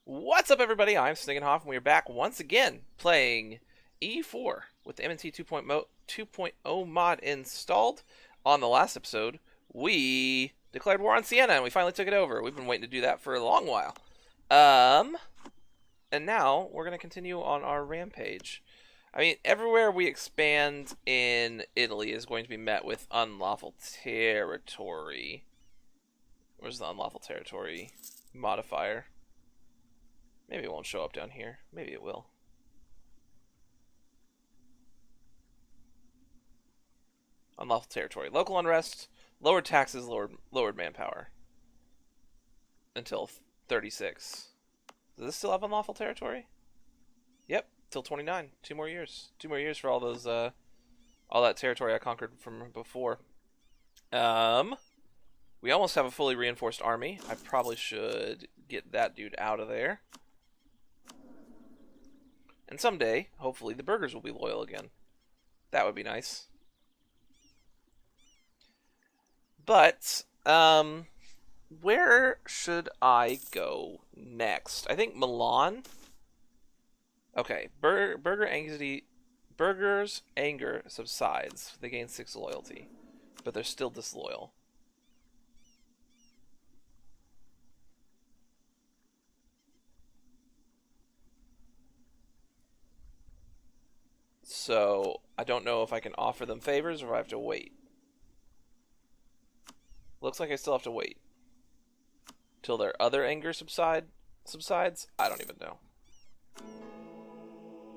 What's up, everybody? I'm Snickenhoff, and we're back once again playing EU4 with the MNT 2.0 mod installed. On the last episode, we declared war on Siena, and we finally took it over. We've been waiting to do that for a long while. And now we're going to continue on our rampage. I mean, everywhere we expand in Italy is going to be met with unlawful territory. Where's the unlawful territory modifier? Maybe it won't show up down here. Maybe it will. Unlawful territory. Local unrest, lowered taxes, lowered manpower. Until 36. Does this still have unlawful territory? Yep, till 29. 2 more years. 2 more years for all those, all that territory I conquered from before. We almost have a fully reinforced army. I probably should get that dude out of there. And someday, hopefully, the burgers will be loyal again. That would be nice. But, where should I go next? I think Milan. Okay, Burgers' anger subsides. They gain 6 loyalty, but they're still disloyal. So, I don't know if I can offer them favors or if I have to wait. Looks like I still have to wait. Till their other anger subsides? I don't even know.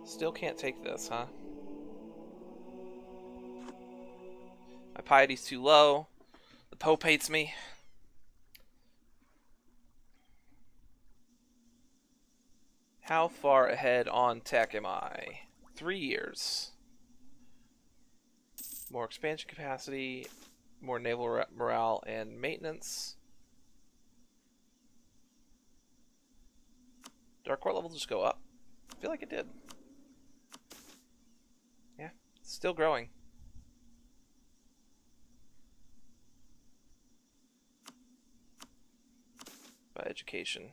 Still can't take this, huh? My piety's too low. The Pope hates me. How far ahead on tech am I? 3 years. More expansion capacity, more naval morale and maintenance. Did our core level just go up? I feel like it did. Yeah, it's still growing. By education.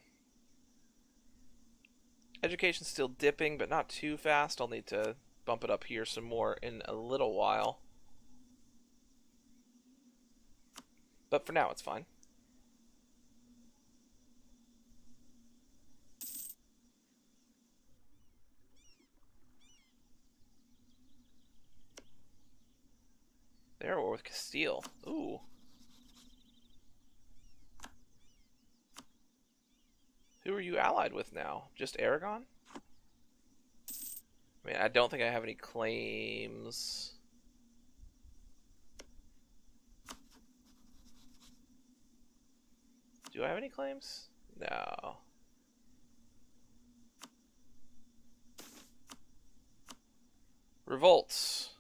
Education's still dipping, but not too fast. I'll need to bump it up here some more in a little while. But for now, it's fine. There, we're with Castile. Ooh. Who are you allied with now? Just Aragon? I mean, I don't think I have any claims. Do I have any claims? No. Revolts.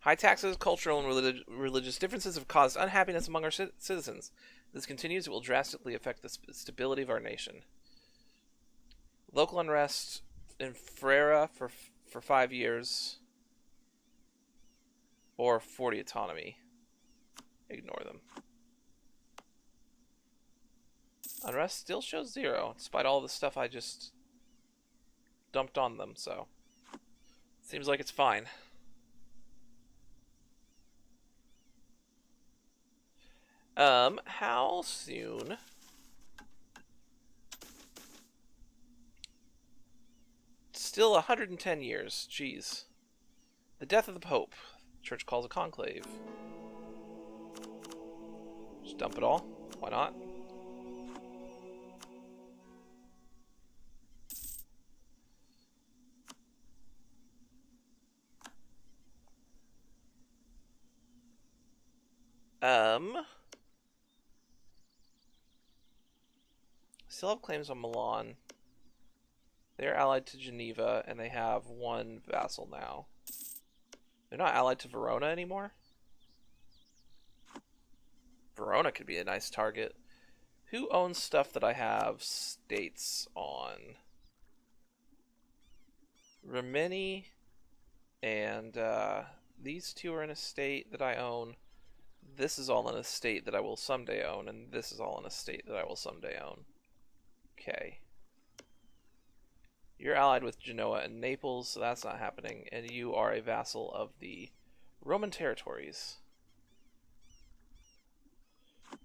High taxes, cultural, and religious differences have caused unhappiness among our citizens. If this continues, it will drastically affect the stability of our nation. Local unrest in Frera for 5 years. Or 40 autonomy. Ignore them. Unrest still shows 0, despite all the stuff I just dumped on them, so seems like it's fine. How soon? Still 110 years. Jeez. The death of the Pope. The Church calls a conclave. Just dump it all. Why not? Still have claims on Milan. They're allied to Geneva, and they have 1 vassal now. They're not allied to Verona anymore? Verona could be a nice target. Who owns stuff that I have states on? Rimini and these 2 are in a state that I own. This is all in a state that I will someday own, and this is all in a state that I will someday own. Okay. You're allied with Genoa and Naples, so that's not happening. And you are a vassal of the Roman territories.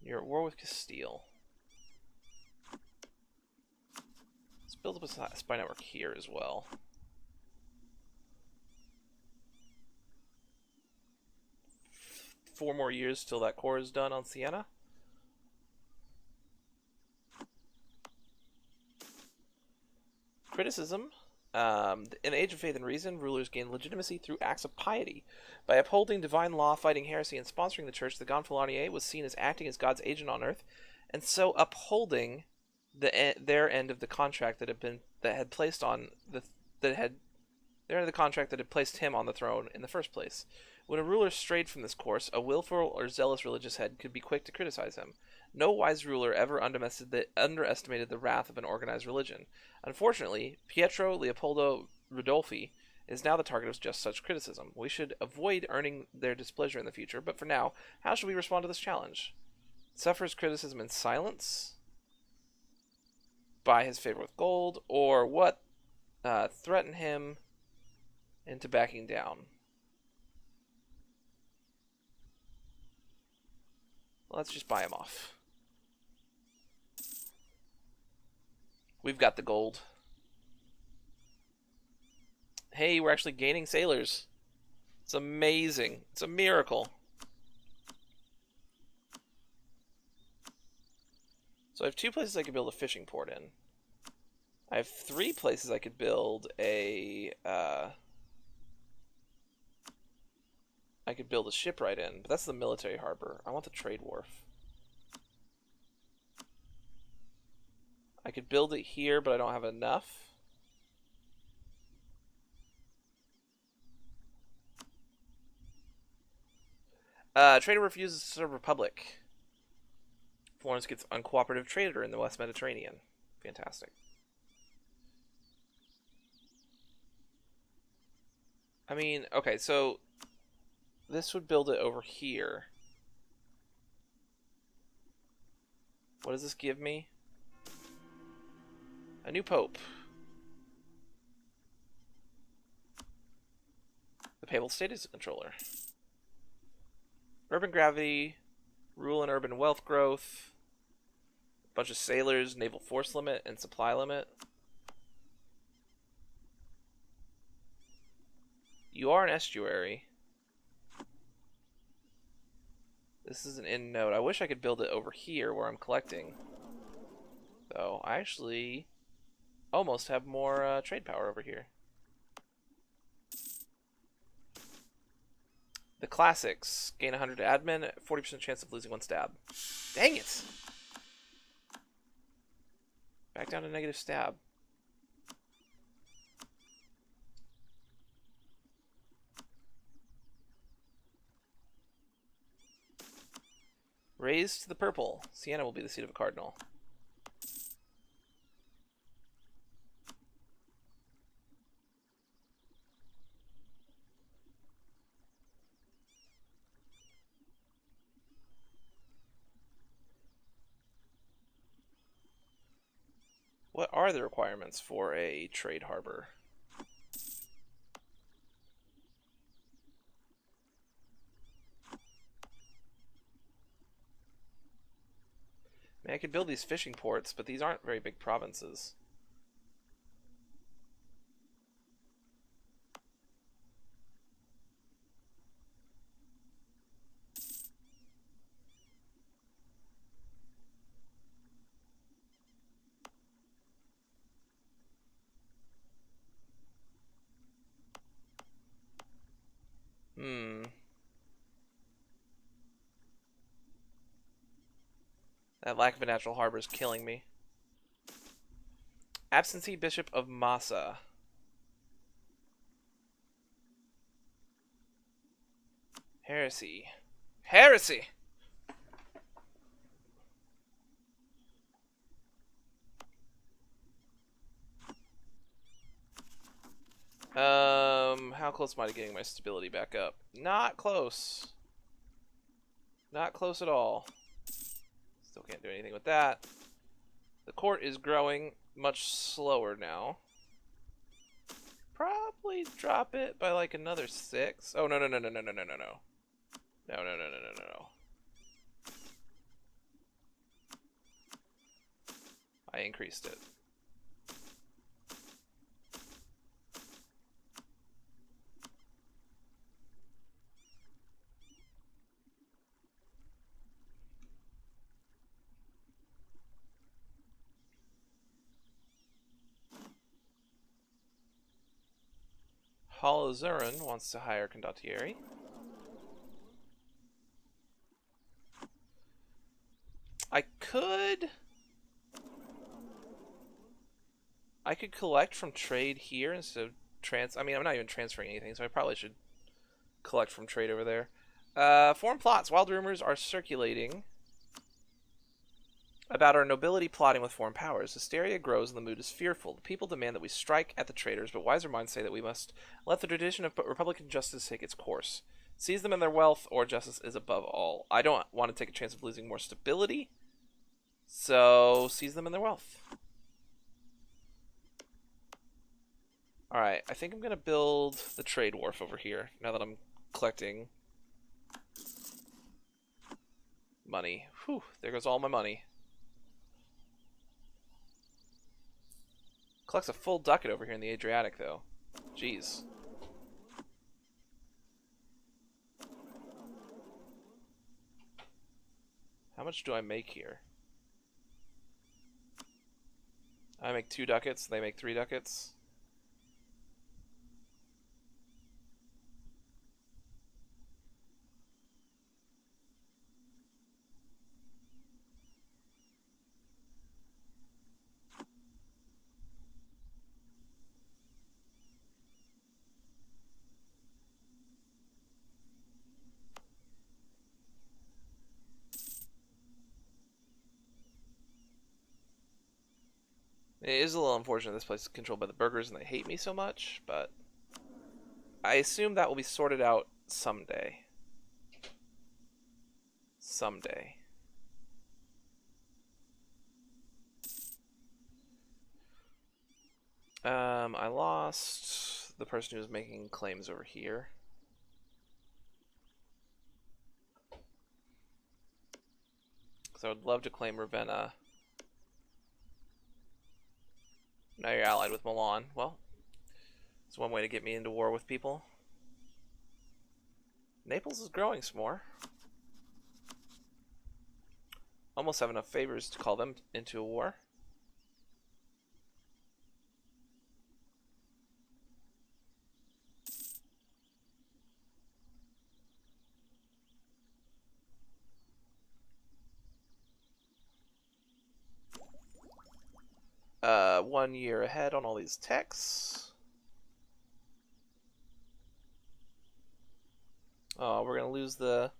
You're at war with Castile. Let's build up a spy network here as well. Four more years till that core is done on Siena. Criticism. In the Age of Faith and Reason, rulers gain legitimacy through acts of piety. By upholding divine law, fighting heresy, and sponsoring the church, the Gonfalonier was seen as acting as God's agent on earth, and so upholding their end of the contract that had placed him on the throne in the first place. When a ruler strayed from this course, a willful or zealous religious head could be quick to criticize him. No wise ruler ever underestimated the wrath of an organized religion. Unfortunately, Pietro Leopoldo Ridolfi is now the target of just such criticism. We should avoid earning their displeasure in the future, but for now, how should we respond to this challenge? Suffers criticism in silence? Buy his favor with gold? Or what? Threaten him into backing down? Let's just buy him off. We've got the gold. Hey, we're actually gaining sailors. It's amazing. It's a miracle. So I have 2 places I could build a fishing port in. I have 3 places I could build a shipwright in, but that's the military harbor. I want the trade wharf. I could build it here, but I don't have enough. Trader refuses to serve Republic. Florence gets uncooperative trader in the West Mediterranean. Fantastic. I mean, okay, so this would build it over here. What does this give me? A new pope. The papal state is a controller. Urban gravity, rule and urban wealth growth, a bunch of sailors, naval force limit, and supply limit. You are an estuary. This is an end node. I wish I could build it over here where I'm collecting. Though, I actually almost have more trade power over here. The classics. Gain 100 admin, 40% chance of losing 1 stab. Dang it! Back down to negative stab. Raised to the purple. Siena will be the seat of a cardinal. What are the requirements for a trade harbor? I mean, I could build these fishing ports, but these aren't very big provinces. That lack of a natural harbor is killing me. Absentee Bishop of Massa. Heresy. Heresy! How close am I to getting my stability back up? Not close. Not close at all. Still can't do anything with that. The court is growing much slower now. probably drop it by like another 6. Oh, no, no, no, no, no, no, no, no, no. No, no, no, no, no, no, no. I increased it. Holozuran wants to hire Condottieri. I could collect from trade here instead of I mean, I'm not even transferring anything, so I probably should collect from trade over there. Foreign plots. Wild rumors are circulating about our nobility plotting with foreign powers. Hysteria grows and the mood is fearful. The people demand that we strike at the traitors, but wiser minds say that we must let the tradition of Republican justice take its course. Seize them in their wealth, or justice is above all. I don't want to take a chance of losing more stability, so seize them in their wealth. Alright, I think I'm going to build the trade wharf over here, now that I'm collecting money. Whew, there goes all my money. Collects a full ducat over here in the Adriatic, though. Jeez. How much do I make here? I make 2 ducats, they make 3 ducats. It is a little unfortunate this place is controlled by the burghers and they hate me so much, but I assume that will be sorted out someday. Someday. I lost the person who was making claims over here. Because I would love to claim Ravenna. Now you're allied with Milan. Well, it's one way to get me into war with people. Naples is growing some more. Almost have enough favors to call them into a war. One year ahead on all these techs. Oh, we're gonna lose the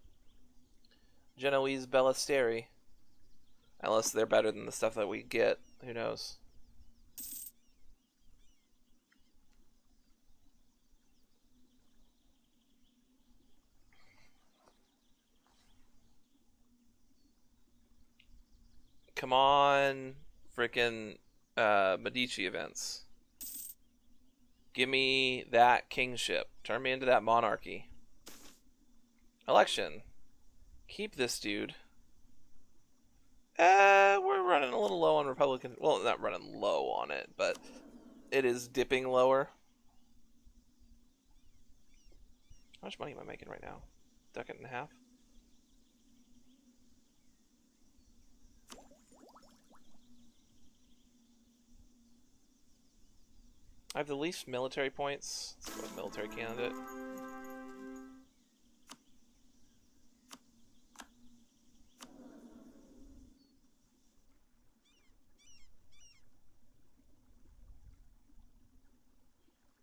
Genoese Ballisteri. Unless they're better than the stuff that we get. Who knows? Come on, frickin' Medici events. Give me that kingship. Turn me into that monarchy. Election. Keep this dude. We're running a little low on Republican. Well, not running low on it, but it is dipping lower. How much money am I making right now? Ducat and a half. I have the least military points. Let's go with military candidate.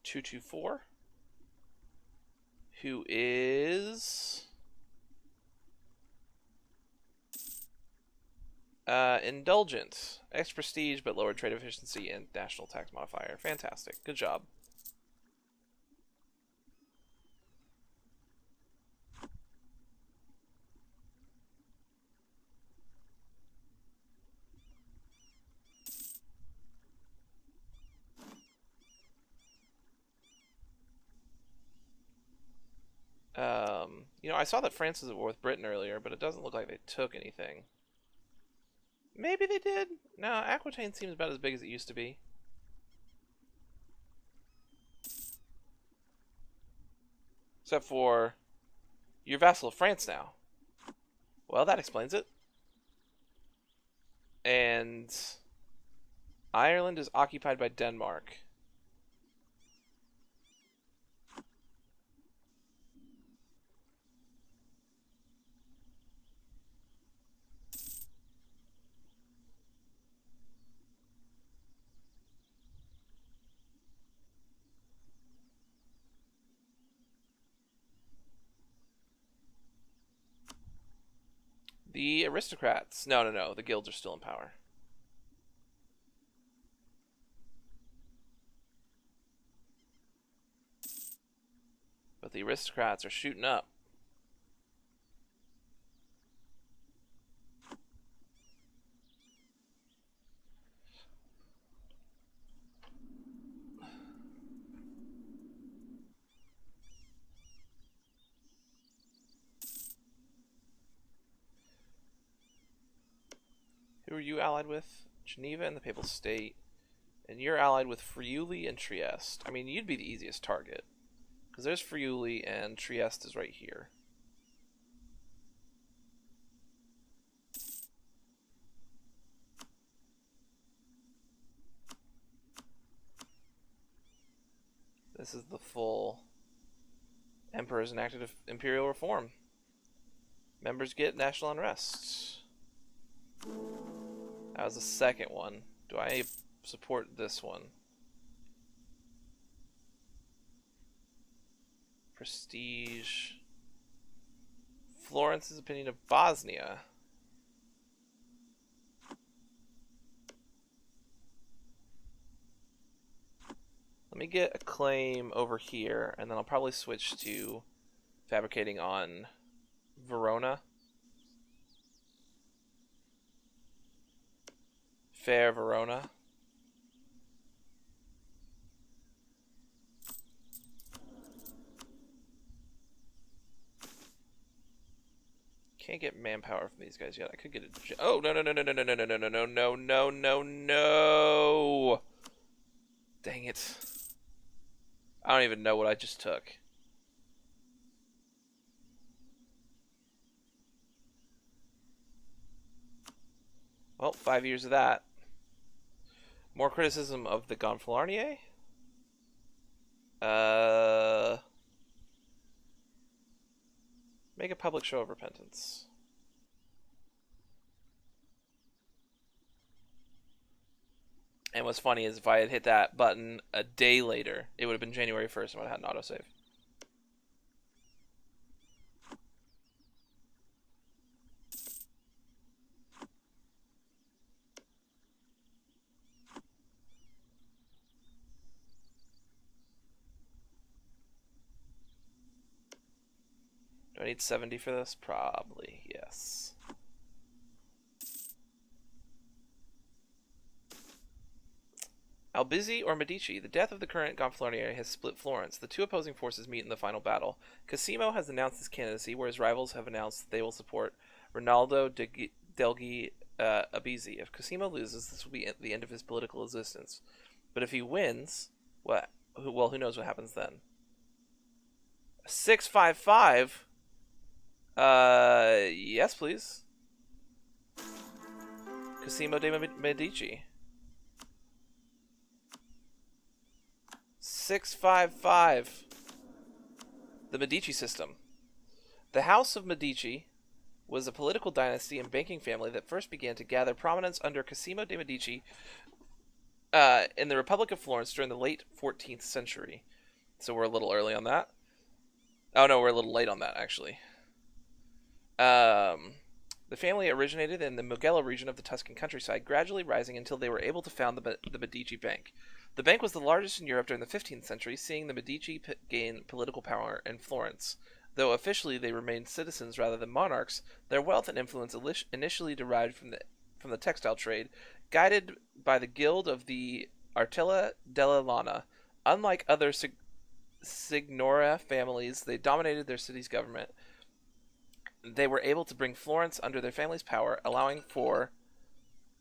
(224), who is indulgent, X prestige, but lower trade efficiency and national tax modifier. Fantastic. Good job. You know, I saw that France was at war with Britain earlier, but it doesn't look like they took anything. Maybe they did. No, Aquitaine seems about as big as it used to be. Except for you're vassal of France now. Well, that explains it. And Ireland is occupied by Denmark. The aristocrats. No, no, no. The guilds are still in power. But the aristocrats are shooting up. Who are you allied with? Geneva and the Papal State. And you're allied with Friuli and Trieste. I mean, you'd be the easiest target. Because there's Friuli and Trieste is right here. This is the full Emperor's enacted imperial reform. Members get national unrest. That was the second one. Do I support this one? Prestige. Florence's opinion of Bosnia. Let me get a claim over here, and then I'll probably switch to fabricating on Verona. Fair Verona. Can't get manpower from these guys yet. I could get a... Oh, no, no, no, no, no, no, no, no, no, no, no, no, no, no. Dang it. I don't even know what I just took. Well, 5 years of that. More criticism of the Gonfalonier? Make a public show of repentance. And what's funny is if I had hit that button a day later, it would have been January 1st and I would have had an autosave. Do I need 70 for this? Probably, yes. Albizzi or Medici, the death of the current Gonfalonier has split Florence. The two opposing forces meet in the final battle. Cosimo has announced his candidacy, whereas rivals have announced that they will support Rinaldo degli Albizzi. If Cosimo loses, this will be the end of his political existence. But if he wins, what? Well, who knows what happens then? 655. Yes, please. Cosimo de Medici. 655. The Medici system. The House of Medici was a political dynasty and banking family that first began to gather prominence under Cosimo de Medici in the Republic of Florence during the late 14th century. So we're a little early on that. Oh no, we're a little late on that, actually. The family originated in the Mugello region of the Tuscan countryside, gradually rising until they were able to found the Medici Bank. The bank was the largest in Europe during the 15th century, seeing the Medici gain political power in Florence. Though officially they remained citizens rather than monarchs, their wealth and influence initially derived from the textile trade, guided by the guild of the Artella della Lana. Unlike other Signora families, they dominated their city's government. they were able to bring Florence under their family's power, allowing for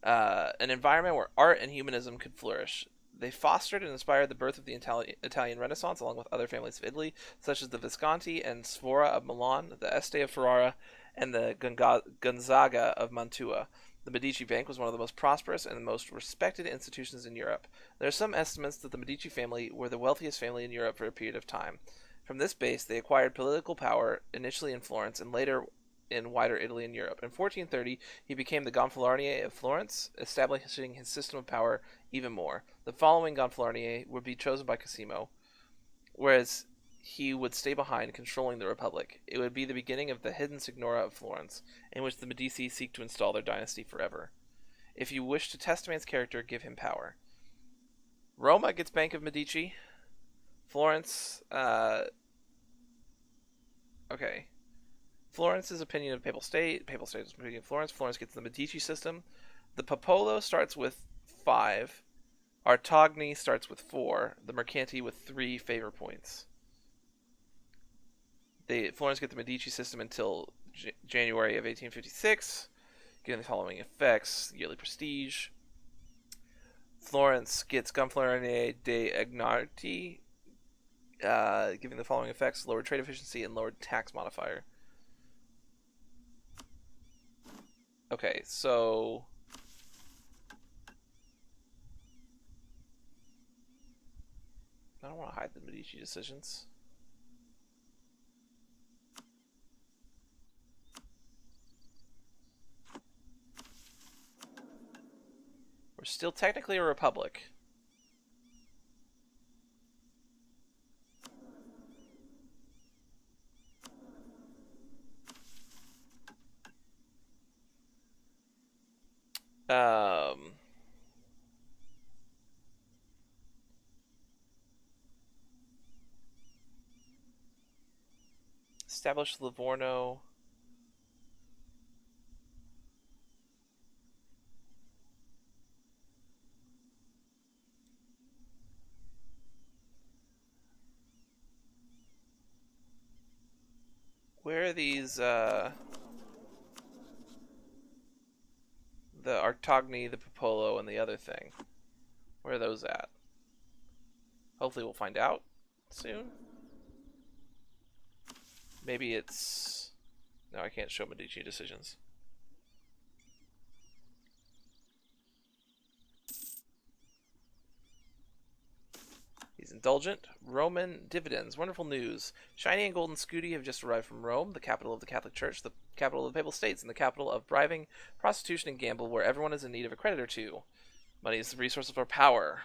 an environment where art and humanism could flourish. They fostered and inspired the birth of the Italian Renaissance, along with other families of Italy, such as the Visconti and Sforza of Milan, the Este of Ferrara, and the Gonzaga of Mantua. The Medici Bank was one of the most prosperous and the most respected institutions in Europe. There are some estimates that the Medici family were the wealthiest family in Europe for a period of time. From this base, they acquired political power, initially in Florence and later in wider Italy and Europe. In 1430, he became the Gonfalonier of Florence, establishing his system of power even more. The following Gonfalonier would be chosen by Cosimo, whereas he would stay behind, controlling the Republic. It would be the beginning of the hidden Signora of Florence, in which the Medici seek to install their dynasty forever. If you wish to test a man's character, give him power. Roma gets Bank of Medici. Florence, okay. Florence's opinion of Papal State. Papal State's opinion of Florence. Florence gets the Medici system. The Popolo starts with 5. Artagni starts with 4. The Mercanti with 3 favor points. Florence get the Medici system until January of 1856, giving the following effects: yearly prestige. Florence gets Gonfalonier de Agnarti, giving the following effects: lowered trade efficiency and lowered tax modifier. Okay, so I don't want to hide the Medici decisions. We're still technically a republic. Establish Livorno. Where are these, the Artagni, the Popolo, and the other thing? Where are those at? Hopefully we'll find out soon. Maybe it's... No, I can't show Medici decisions. He's indulgent. Roman dividends. Wonderful news. Shiny and golden scudi have just arrived from Rome, the capital of the Catholic Church, the capital of the Papal States, and the capital of bribing, prostitution, and gamble, where everyone is in need of a credit or two. Money is the resource of our power.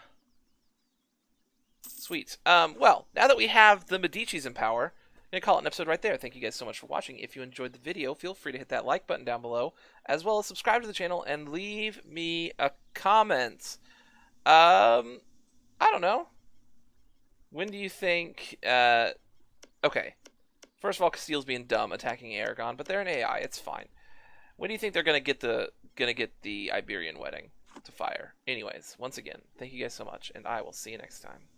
Sweet. Well, now that we have the Medicis in power, I'm going to call it an episode right there. Thank you guys so much for watching. If you enjoyed the video, feel free to hit that like button down below, as well as subscribe to the channel and leave me a comment. I don't know. When do you think... okay. First of all, Castile's being dumb, attacking Aragon, but they're an AI. It's fine. When do you think they're gonna get the Iberian wedding to fire? Anyways, once again, thank you guys so much, and I will see you next time.